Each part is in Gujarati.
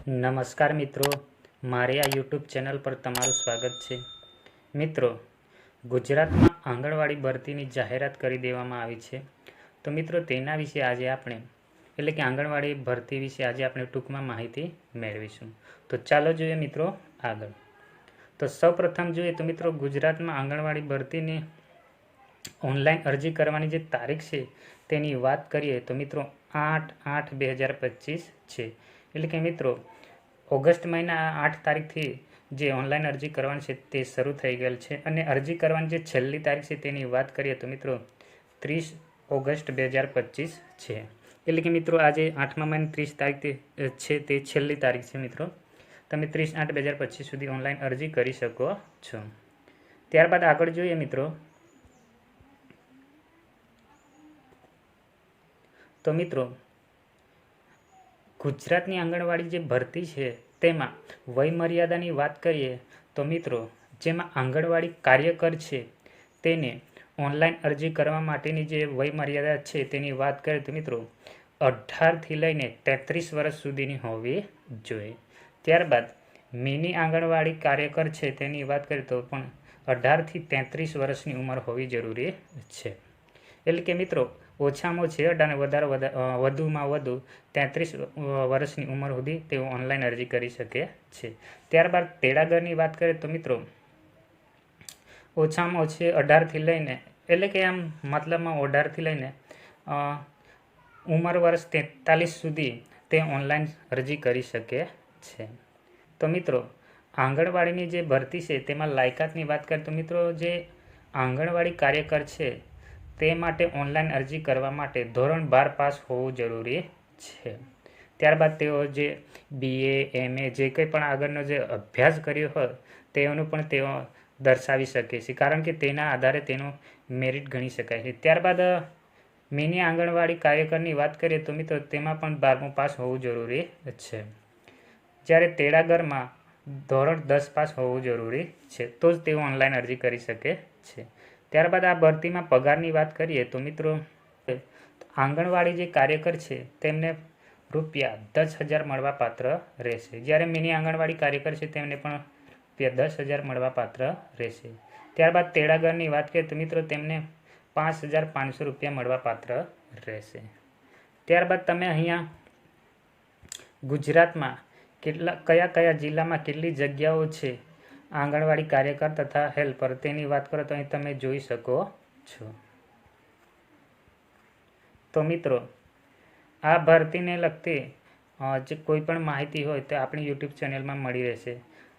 નમસ્કાર મિત્રો, મારી આ યુટ્યુબ ચેનલ પર તમારું સ્વાગત છે. મિત્રો, ગુજરાતમાં આંગણવાડી ભરતીની જાહેરાત કરી દેવામાં આવી છે. તો મિત્રો તેના વિશે આજે આપણે એટલે કે આંગણવાડી ભરતી વિશે આજે આપણે ટૂંકમાં માહિતી મેળવીશું. તો ચાલો જોઈએ મિત્રો આગળ. તો સૌપ્રથમ જોઈએ તો મિત્રો ગુજરાતમાં આંગણવાડી ભરતીની ઓનલાઈન અરજી કરવાની જે તારીખ છે તેની વાત કરીએ તો મિત્રો 8/8/2025 છે. એટલે કે મિત્રો ઓગસ્ટ મહિના 8 તારીખથી જે ઓનલાઈન અરજી કરવાની છે તે શરૂ થઈ ગયેલ છે. અને અરજી કરવાની જે છેલ્લી તારીખ છે તેની વાત કરીએ તો મિત્રો 30 ઓગસ્ટ 2025 છે. એટલે કે મિત્રો આજે 8મા મહિના 30 તારીખ છે તે છેલ્લી તારીખ છે. મિત્રો તમે 30/8/2025 સુધી ઓનલાઈન અરજી કરી શકો છો. ત્યારબાદ આગળ જોઈએ મિત્રો તો મિત્રો ગુજરાતની આંગણવાડી જે ભરતી છે તેમાં વયમર્યાદાની વાત કરીએ તો મિત્રો જેમાં આંગણવાડી કાર્યકર છે તેને ઓનલાઈન અરજી કરવા માટેની જે વયમર્યાદા છે તેની વાત કરીએ તો મિત્રો 18થી લઈને 33 વર્ષ સુધીની હોવી જોઈએ. ત્યારબાદ મિની આંગણવાડી કાર્યકર છે તેની વાત કરીએ તો પણ 18થી 33 વર્ષની ઉંમર હોવી જરૂરી છે. એટલે કે મિત્રો ઓછામાં ઓછી 18 અને વધુમાં વધુ 33 વર્ષની ઉંમર સુધી તેઓ ઓનલાઈન અરજી કરી શકે છે. ત્યારબાદ તેડાગરની વાત કરીએ તો મિત્રો ઓછામાં ઓછી 18થી લઈને એટલે કે આમ મતલબમાં 18થી લઈને ઉંમર વર્ષ 43 સુધી તે ઓનલાઈન અરજી કરી શકે છે. તો મિત્રો આંગણવાડીની જે ભરતી છે તેમાં લાયકાતની વાત કરીએ તો મિત્રો જે આંગણવાડી કાર્યકર છે તે માટે ઓનલાઈન અરજી કરવા માટે ધોરણ 12 પાસ હોવું જરૂરી છે. ત્યારબાદ તેઓ જે BA MA જે કંઈ પણ આગળનો જે અભ્યાસ કર્યો હોય તેઓનું પણ તેઓ દર્શાવી શકે છે, કારણ કે તેના આધારે તેનું મેરિટ ગણી શકાય છે. ત્યારબાદ મિની આંગણવાડી કાર્યકરની વાત કરીએ તો મિત્રો તેમાં પણ 12મું પાસ હોવું જરૂરી છે. જ્યારે તેડાગરમાં ધોરણ 10 પાસ હોવું જરૂરી છે, તો જ તેઓ ઓનલાઈન અરજી કરી શકે છે. ત્યારબાદ આ ભરતીમાં પગારની વાત કરીએ તો મિત્રો આંગણવાડી જે કાર્યકર છે તેમને રૂપિયા 10,000 મળવાપાત્ર રહેશે. જ્યારે મિની આંગણવાડી કાર્યકર છે તેમને પણ રૂપિયા 10,000 મળવાપાત્ર રહેશે. ત્યારબાદ તેડાગરની વાત કરીએ તો મિત્રો તેમને 5,500 રૂપિયા મળવાપાત્ર રહેશે. ત્યારબાદ તમે અહીંયા ગુજરાતમાં કયા જિલ્લામાં કેટલી જગ્યાઓ છે આંગણવાડી કાર્યકર તથા હેલ્પર તેની વાત કરો તો અહીં તમે જોઈ શકો છો. તો મિત્રો આ ભરતીને લગતી જે કોઈ પણ માહિતી હોય તો આપણી યુટ્યુબ ચેનલમાં મળી રહેશે.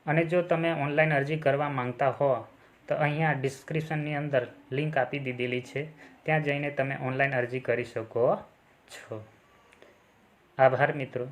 અને જો તમે ઓનલાઈન અરજી કરવા માંગતા હો તો અહીંયા ડિસ્ક્રિપ્શનની અંદર લિંક આપી દીધેલી છે, ત્યાં જઈને તમે ઓનલાઈન અરજી કરી શકો છો. આભાર મિત્રો.